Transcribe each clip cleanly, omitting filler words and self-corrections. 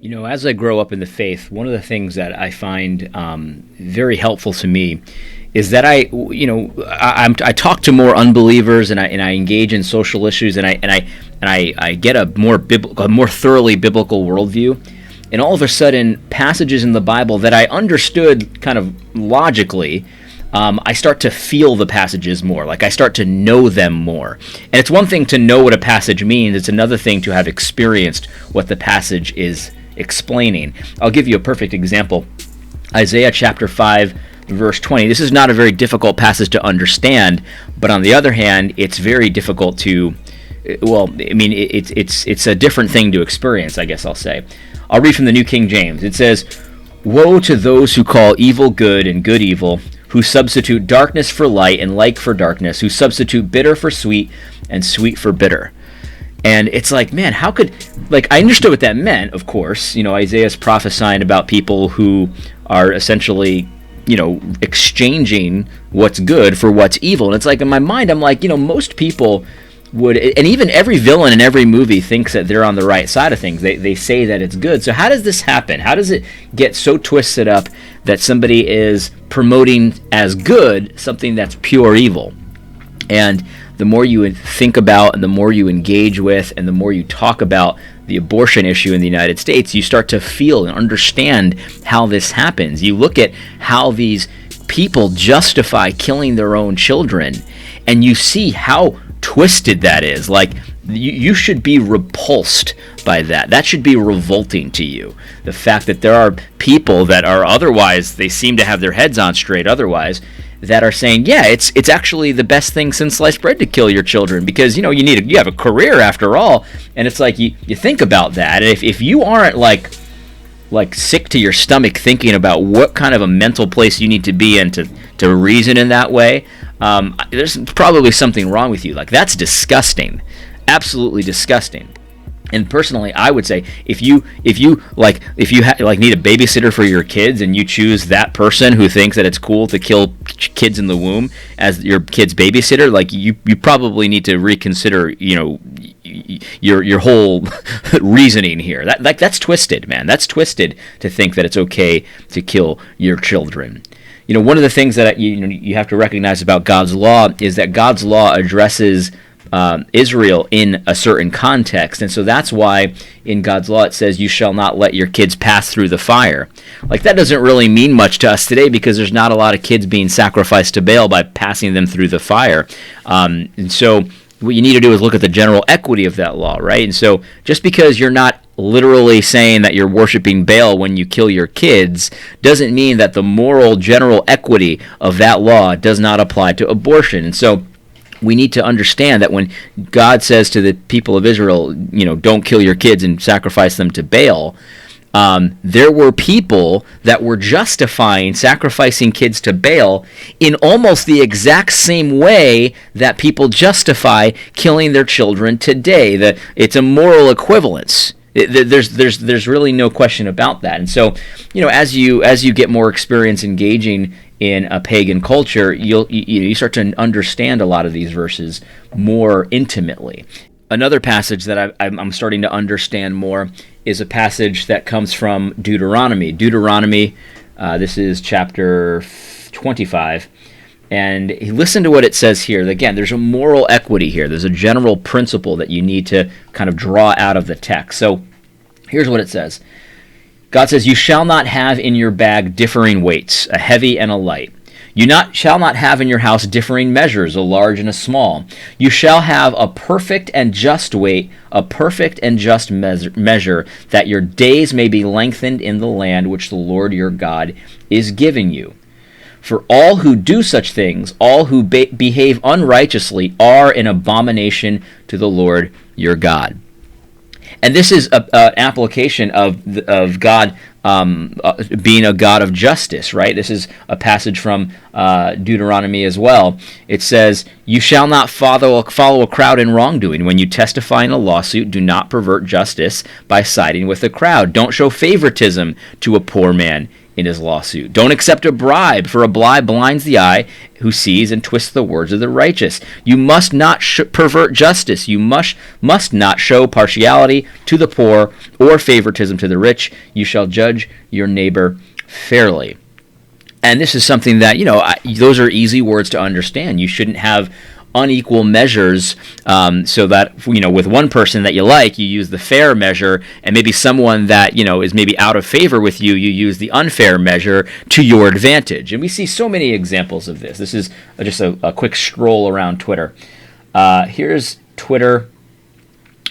As I grow up in the faith, one of the things that I find very helpful to me is that I talk to more unbelievers, and I engage in social issues, and I get a more thoroughly biblical worldview, and all of a sudden passages in the Bible that I understood kind of logically. I start to feel the passages more, like I start to know them more. And it's one thing to know what a passage means, it's another thing to have experienced what the passage is explaining. I'll give you a perfect example. Isaiah chapter 5, verse 20. This is not a very difficult passage to understand, but on the other hand, it's very difficult to, it's a different thing to experience, I guess I'll say. I'll read from the New King James. It says, "Woe to those who call evil good and good evil, who substitute darkness for light and light for darkness, who substitute bitter for sweet and sweet for bitter." And it's like, man, how could, I understood what that meant, of course. Isaiah's prophesying about people who are essentially, exchanging what's good for what's evil. And it's like, in my mind, I'm like, most people would, and even every villain in every movie thinks that they're on the right side of things. They say that it's good. So how does this happen? How does it get so twisted up that somebody is promoting as good something that's pure evil? And the more you think about, and the more you engage with, and the more you talk about the abortion issue in the United States, you start to feel and understand how this happens. You look at how these people justify killing their own children, and you see how twisted that is. Like, you should be repulsed by that. That should be revolting to you. The fact that there are people that are otherwise, they seem to have their heads on straight otherwise, that are saying, yeah, it's actually the best thing since sliced bread to kill your children, because you have a career after all. And it's like, you think about that, and if you aren't like sick to your stomach thinking about what kind of a mental place you need to be in to reason in that way, there's probably something wrong with you. Like, that's disgusting, absolutely disgusting. And personally, I would say if you need a babysitter for your kids, and you choose that person who thinks that it's cool to kill kids in the womb as your kid's babysitter, like, you probably need to reconsider your whole reasoning here. That's twisted, man. That's twisted to think that it's okay to kill your children. One of the things that you have to recognize about God's law is that God's law addresses Israel in a certain context, and so that's why in God's law it says, "You shall not let your kids pass through the fire." Like, that doesn't really mean much to us today, because there's not a lot of kids being sacrificed to Baal by passing them through the fire. And so what you need to do is look at the general equity of that law, right? And so just because you're not literally saying that you're worshiping Baal when you kill your kids doesn't mean that the moral general equity of that law does not apply to abortion. And so we need to understand that when God says to the people of Israel, don't kill your kids and sacrifice them to Baal, there were people that were justifying sacrificing kids to Baal in almost the exact same way that people justify killing their children today. That it's a moral equivalence. There's really no question about that. And so, as you get more experience engaging in a pagan culture, you start to understand a lot of these verses more intimately. Another passage that I'm starting to understand more is a passage that comes from Deuteronomy. Deuteronomy, this is chapter 25. And listen to what it says here. Again, there's a moral equity here. There's a general principle that you need to kind of draw out of the text. So here's what it says. God says, "You shall not have in your bag differing weights, a heavy and a light. You shall not have in your house differing measures, a large and a small. You shall have a perfect and just weight, a perfect and just measure, that your days may be lengthened in the land which the Lord your God is giving you. For all who do such things, all who behave unrighteously, are an abomination to the Lord your God." And this is an application of God being a God of justice, right? This is a passage from Deuteronomy as well. It says, "You shall not follow a crowd in wrongdoing. When you testify in a lawsuit, do not pervert justice by siding with the crowd. Don't show favoritism to a poor man in his lawsuit. Don't accept a bribe, for a bribe blinds the eye who sees and twists the words of the righteous. You must not pervert justice. You must not show partiality to the poor or favoritism to the rich. You shall judge your neighbor fairly. And this is something that, those are easy words to understand. You shouldn't have unequal measures, so that, with one person that you like, you use the fair measure, and maybe someone that, is maybe out of favor with you, you use the unfair measure to your advantage. And we see so many examples of this. This is just a quick stroll around Twitter. Here's Twitter.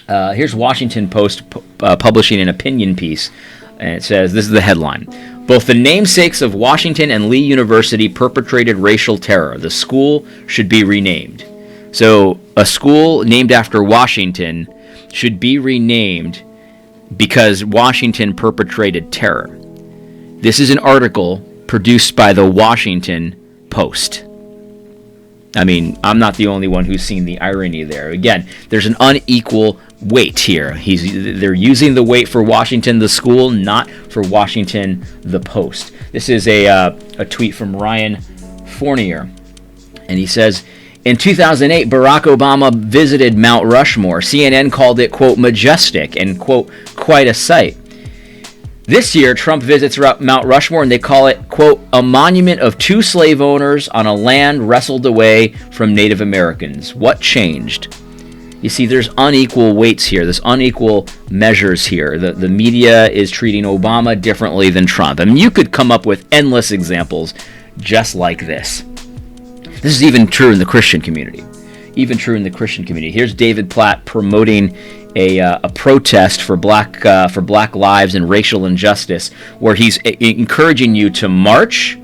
Here's Washington Post publishing an opinion piece, and it says, this is the headline: both the namesakes of Washington and Lee University perpetrated racial terror. The school should be renamed. So a school named after Washington should be renamed because Washington perpetrated terror. This is an article produced by the Washington Post. I mean, I'm not the only one who's seen the irony there. Again, there's an unequal weight here. They're using the weight for Washington, the school, not for Washington, the Post. This is a tweet from Ryan Fournier, and he says, in 2008, Barack Obama visited Mount Rushmore. CNN called it, quote, majestic and, quote, quite a sight. This year, Trump visits Mount Rushmore, and they call it, quote, a monument of two slave owners on a land wrestled away from Native Americans. What changed? You see, there's unequal weights here. There's unequal measures here. The media is treating Obama differently than Trump. I mean, you could come up with endless examples just like this. This is even true in the Christian community. Here's David Platt promoting a protest for black lives and racial injustice, where he's encouraging you to march,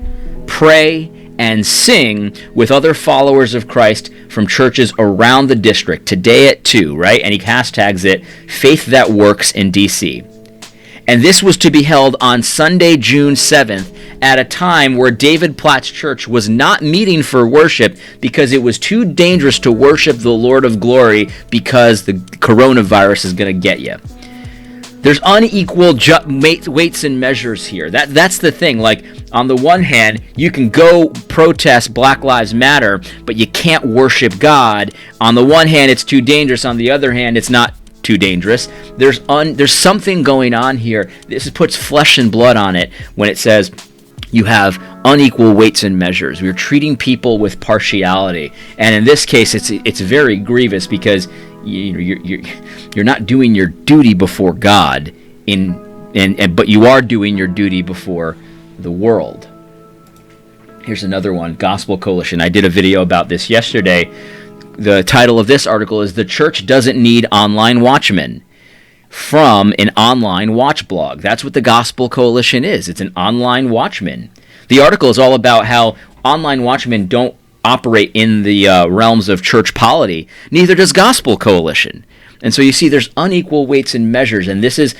pray, and sing with other followers of Christ from churches around the district today at 2, right? And he hashtags it Faith That Works in D.C. And this was to be held on Sunday, June 7th, at a time where David Platt's church was not meeting for worship because it was too dangerous to worship the Lord of Glory because the coronavirus is going to get you. There's unequal weights and measures here. That's the thing. Like, on the one hand, you can go protest Black Lives Matter, but you can't worship God. On the one hand, it's too dangerous. On the other hand, it's not too dangerous. There's something going on here. This puts flesh and blood on it when it says you have unequal weights and measures. We're treating people with partiality, and in this case, it's very grievous because you're not doing your duty before God, but you are doing your duty before the world. Here's another one, Gospel Coalition. I did a video about this yesterday. The title of this article is "The Church Doesn't Need Online Watchmen," from an online watch blog. That's what the Gospel Coalition is. It's an online watchman. The article is all about how online watchmen don't operate in the realms of church polity. Neither does Gospel Coalition. And so you see there's unequal weights and measures, and this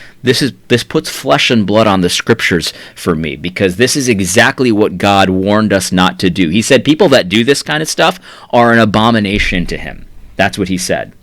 puts flesh and blood on the scriptures for me, because this is exactly what God warned us not to do. He said people that do this kind of stuff are an abomination to him. That's what he said.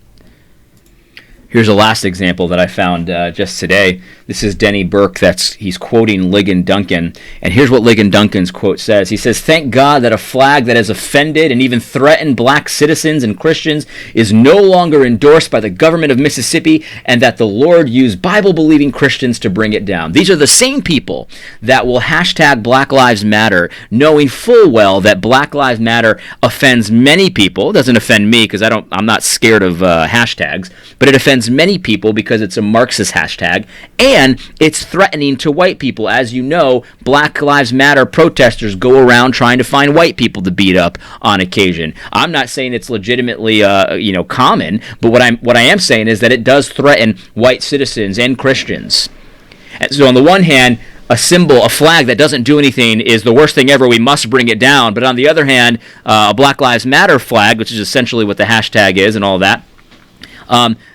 Here's a last example that I found just today. This is Denny Burke. He's quoting Ligon Duncan. And here's what Ligon Duncan's quote says. He says, "Thank God that a flag that has offended and even threatened black citizens and Christians is no longer endorsed by the government of Mississippi, and that the Lord used Bible-believing Christians to bring it down." These are the same people that will hashtag Black Lives Matter, knowing full well that Black Lives Matter offends many people. It doesn't offend me because I'm not scared of hashtags, but it offends many people because it's a Marxist hashtag, and it's threatening to white people. As you know, Black Lives Matter protesters go around trying to find white people to beat up on occasion. I'm not saying it's legitimately common, but what I am saying is that it does threaten white citizens and Christians. And so on the one hand, a symbol, a flag that doesn't do anything is the worst thing ever. We must bring it down. But on the other hand, a Black Lives Matter flag, which is essentially what the hashtag is and all that,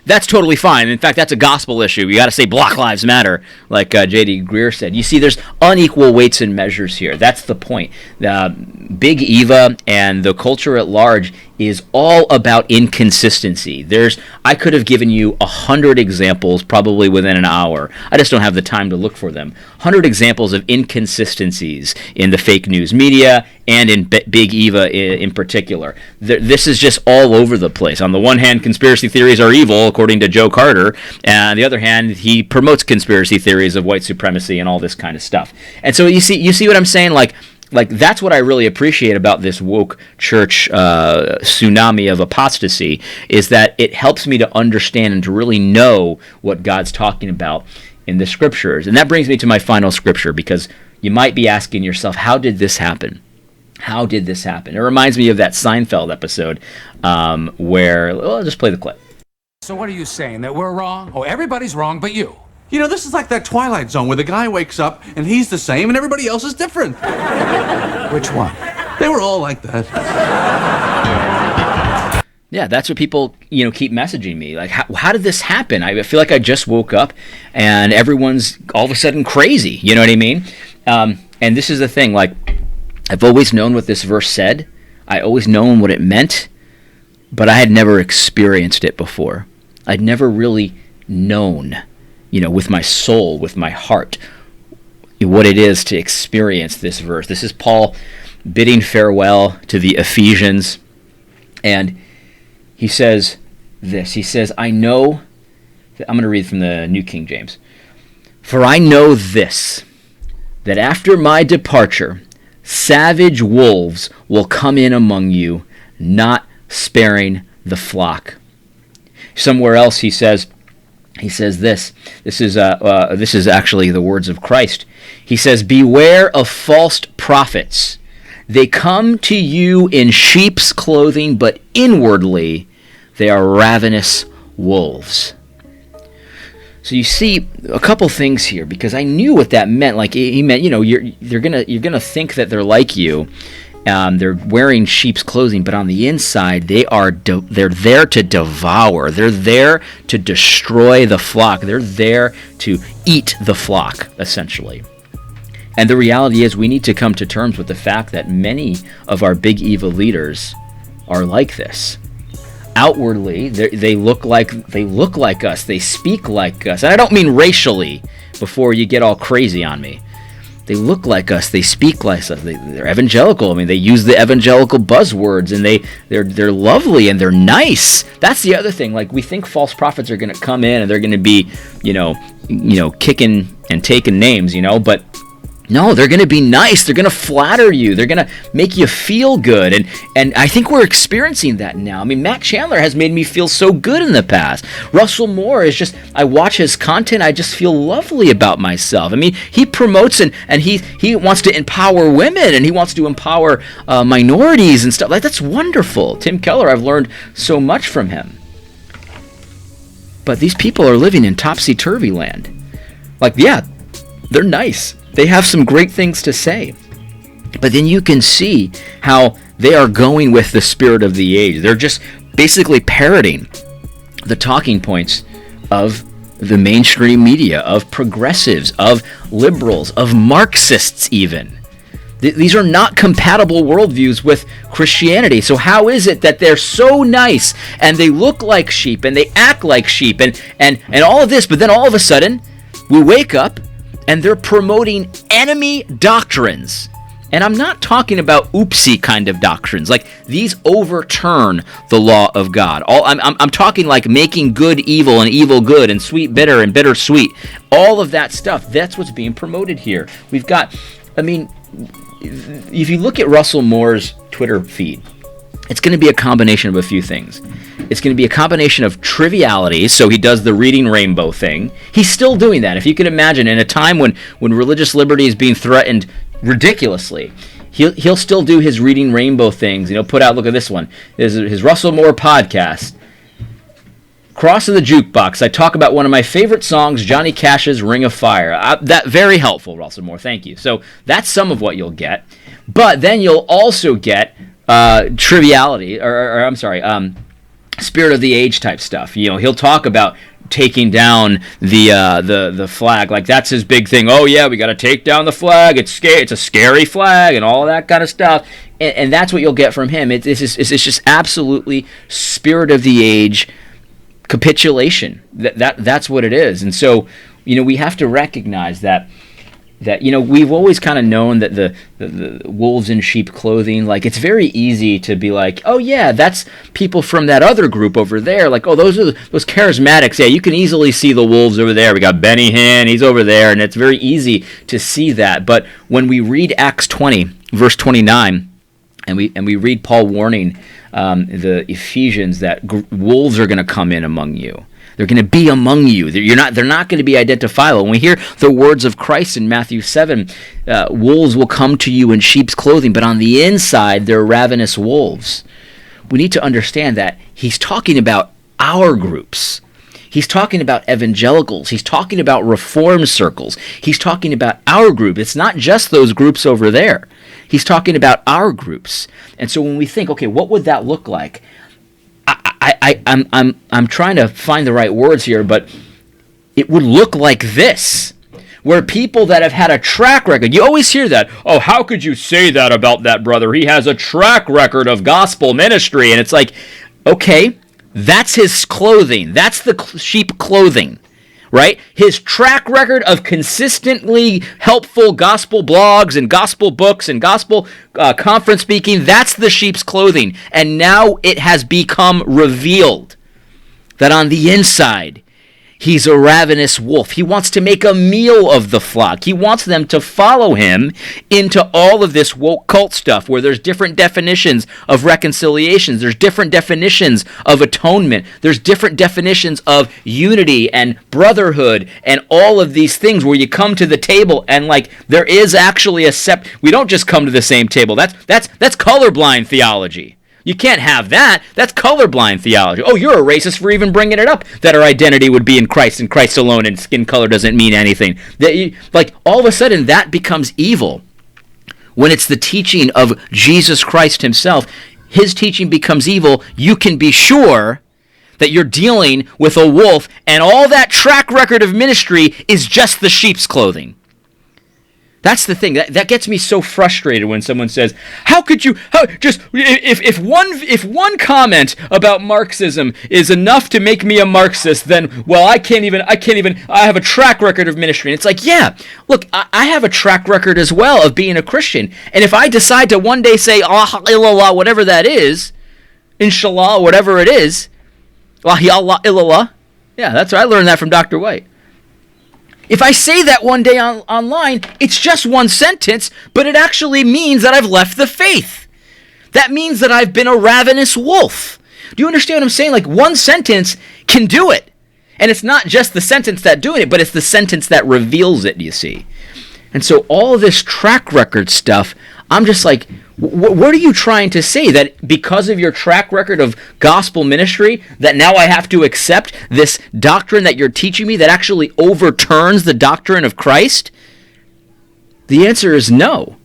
That's totally fine. In fact, that's a gospel issue. You got to say Black Lives Matter, like J.D. Greer said. You see, there's unequal weights and measures here. That's the point. Big Eva and the culture at large is all about inconsistency. I could have given you 100 examples probably within an hour. I just don't have the time to look for them. 100 examples of inconsistencies in the fake news media and in Big Eva in particular. This is just all over the place. On the one hand, conspiracy theories are evil, according to Joe Carter, and on the other hand, he promotes conspiracy theories of white supremacy and all this kind of stuff. And so you see what I'm saying? Like that's what I really appreciate about this woke church tsunami of apostasy, is that it helps me to understand and to really know what God's talking about in the scriptures. And that brings me to my final scripture, because you might be asking yourself, how did this happen? How did this happen? It reminds me of that Seinfeld episode where, I'll just play the clip. So what are you saying, that we're wrong? Oh, everybody's wrong but you. You know, this is like that Twilight Zone where the guy wakes up and he's the same and everybody else is different. Which one? They were all like that. Yeah, that's what people, keep messaging me. Like, how did this happen? I feel like I just woke up and everyone's all of a sudden crazy. You know what I mean? And this is the thing. Like, I've always known what this verse said. I always known what it meant, but I had never experienced it before. I'd never really known, with my soul, with my heart, what it is to experience this verse. This is Paul bidding farewell to the Ephesians, and he says this. He says, I'm going to read from the New King James. For I know this, that after my departure, savage wolves will come in among you, not sparing the flock. Somewhere else he says this. This is actually the words of Christ. He says, beware of false prophets. They come to you in sheep's clothing, but inwardly they are ravenous wolves. So you see a couple things here, because I knew what that meant. Like, he meant, you're gonna think that they're like you. They're wearing sheep's clothing, but on the inside, they're there to devour. They're there to destroy the flock. They're there to eat the flock, essentially. And the reality is, we need to come to terms with the fact that many of our Big Eva leaders are like this. Outwardly, they look like us. They speak like us, and I don't mean racially. Before you get all crazy on me, they look like us. They speak like us. They're evangelical. I mean, they use the evangelical buzzwords, and they're lovely and they're nice. That's the other thing. Like, we think false prophets are going to come in and they're going to be, kicking and taking names, but. No, they're going to be nice. They're going to flatter you. They're going to make you feel good. And I think we're experiencing that now. I mean, Matt Chandler has made me feel so good in the past. Russell Moore is just, I watch his content, I just feel lovely about myself. I mean, he promotes and he wants to empower women, and he wants to empower minorities and stuff. Like, that's wonderful. Tim Keller, I've learned so much from him. But these people are living in topsy-turvy land. Like, yeah, they're nice. They have some great things to say. But then you can see how they are going with the spirit of the age. They're just basically parroting the talking points of the mainstream media, of progressives, of liberals, of Marxists even. These are not compatible worldviews with Christianity. So how is it that they're so nice and they look like sheep and they act like sheep and all of this, but then all of a sudden we wake up and they're promoting enemy doctrines. And I'm not talking about oopsie kind of doctrines. Like, these overturn the law of God. I'm talking like making good evil and evil good and sweet bitter and bitter sweet. All of that stuff, that's what's being promoted here. We've got, if you look at Russell Moore's Twitter feed, it's going to be a combination of a few things. It's going to be a combination of trivialities, so he does the reading rainbow thing. He's still doing that. If you can imagine, in a time when religious liberty is being threatened ridiculously, he'll still do his reading rainbow things. Put out, look at this one. This is his Russell Moore podcast. Cross of the Jukebox. I talk about one of my favorite songs, Johnny Cash's Ring of Fire. That very helpful, Russell Moore. Thank you. So that's some of what you'll get. But then you'll also get triviality, spirit of the age type stuff. He'll talk about taking down the flag, like that's his big thing. Oh yeah, we got to take down the flag. It's a scary flag and all that kind of stuff. And that's what you'll get from him. It's just absolutely spirit of the age capitulation. That's what it is. And so we have to recognize that we've always kind of known that the wolves in sheep clothing, like it's very easy to be like, oh yeah, that's people from that other group over there. Like, oh, those charismatics. Yeah, you can easily see the wolves over there. We got Benny Hinn, he's over there, and it's very easy to see that. But when we read Acts 20, verse 29, and we read Paul warning the Ephesians that wolves are going to come in among you. They're going to be among you. They're not going to be identifiable. When we hear the words of Christ in Matthew 7, wolves will come to you in sheep's clothing, but on the inside they're ravenous wolves. We need to understand that he's talking about our groups. He's talking about evangelicals. He's talking about reform circles. He's talking about our group. It's not just those groups over there. He's talking about our groups. And so when we think, okay, what would that look like? I'm trying to find the right words here, but it would look like this, where people that have had a track record, you always hear that, oh, how could you say that about that brother? He has a track record of gospel ministry. And it's like, okay, that's his clothing. That's the sheep clothing, right? His track record of consistently helpful gospel blogs and gospel books and gospel conference speaking, that's the sheep's clothing. And now it has become revealed that on the inside, he's a ravenous wolf. He wants to make a meal of the flock. He wants them to follow him into all of this woke cult stuff where there's different definitions of reconciliations. There's different definitions of atonement. There's different definitions of unity and brotherhood and all of these things where you come to the table and like there is actually we don't just come to the same table. That's colorblind theology. You can't have that. That's colorblind theology. Oh, you're a racist for even bringing it up, that our identity would be in Christ and Christ alone and skin color doesn't mean anything. Like, all of a sudden, that becomes evil. When it's the teaching of Jesus Christ himself, his teaching becomes evil. You can be sure that you're dealing with a wolf, and all that track record of ministry is just the sheep's clothing. That's the thing that gets me so frustrated when someone says, if one comment about Marxism is enough to make me a Marxist, then, well, I have a track record of ministry. And it's like, yeah, look, I have a track record as well of being a Christian. And if I decide to one day say, Allah, whatever that is, inshallah, whatever it is, Allah, illallah, yeah, that's right, I learned that from Dr. White. If I say that one day online, it's just one sentence, but it actually means that I've left the faith. That means that I've been a ravenous wolf. Do you understand what I'm saying? Like, one sentence can do it. And it's not just the sentence that's doing it, but it's the sentence that reveals it, you see. And so all this track record stuff, I'm just like, what are you trying to say? That because of your track record of gospel ministry, that now I have to accept this doctrine that you're teaching me that actually overturns the doctrine of Christ? The answer is no.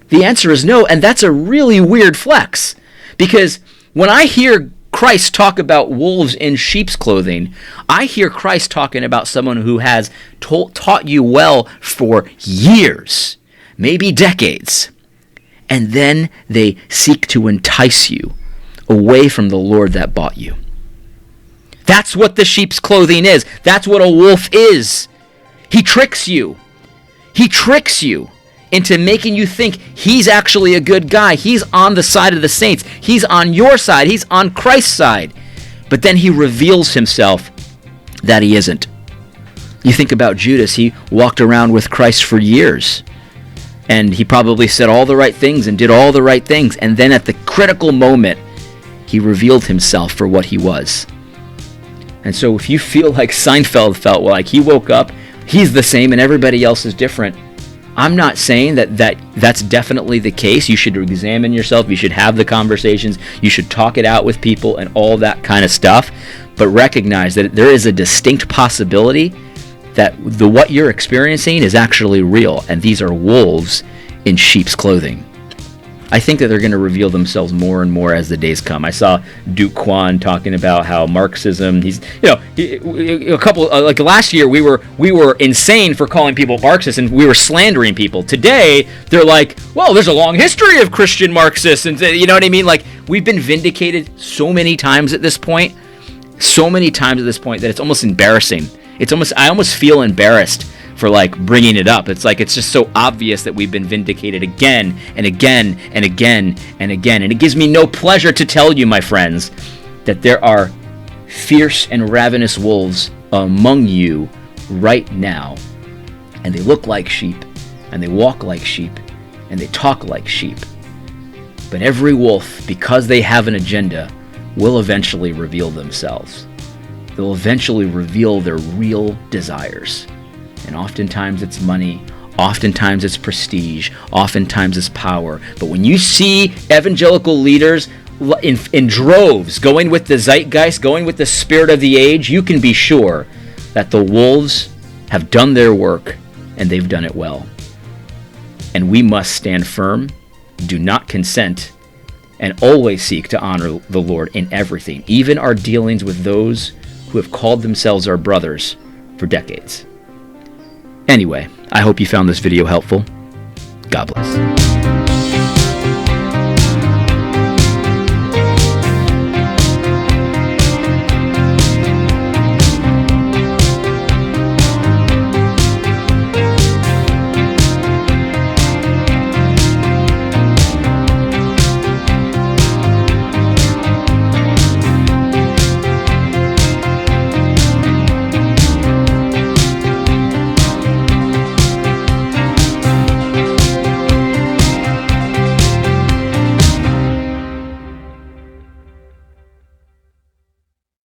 The answer is no, and that's a really weird flex. Because when I hear Christ talk about wolves in sheep's clothing, I hear Christ talking about someone who has taught you well for years, maybe decades. And then they seek to entice you away from the Lord that bought you. That's what the sheep's clothing is. That's what a wolf is. He tricks you. He tricks you into making you think he's actually a good guy. He's on the side of the saints. He's on your side. He's on Christ's side. But then he reveals himself that he isn't. You think about Judas. He walked around with Christ for years. And he probably said all the right things and did all the right things. And then at the critical moment, he revealed himself for what he was. And so if you feel like Seinfeld felt, like he woke up, he's the same and everybody else is different, I'm not saying that's definitely the case. You should examine yourself. You should have the conversations. You should talk it out with people and all that kind of stuff. But recognize that there is a distinct possibility that what you're experiencing is actually real, and these are wolves in sheep's clothing. I think that they're going to reveal themselves more and more as the days come. I saw Duke Kwon talking about how Marxism. A couple like last year we were insane for calling people Marxists and we were slandering people. Today they're like, well, there's a long history of Christian Marxists, and you know what I mean. Like, we've been vindicated so many times at this point, that it's almost embarrassing. I almost feel embarrassed for like bringing it up. It's like it's just so obvious that we've been vindicated again and again and again and again. And it gives me no pleasure to tell you, my friends, that there are fierce and ravenous wolves among you right now. And they look like sheep, and they walk like sheep, and they talk like sheep. But every wolf, because they have an agenda, will eventually reveal themselves. They'll eventually reveal their real desires. And oftentimes it's money, oftentimes it's prestige, oftentimes it's power. But when you see evangelical leaders in droves going with the zeitgeist, going with the spirit of the age, you can be sure that the wolves have done their work and they've done it well. And we must stand firm, do not consent, and always seek to honor the Lord in everything, even our dealings with those who have called themselves our brothers for decades. Anyway, I hope you found this video helpful. God bless.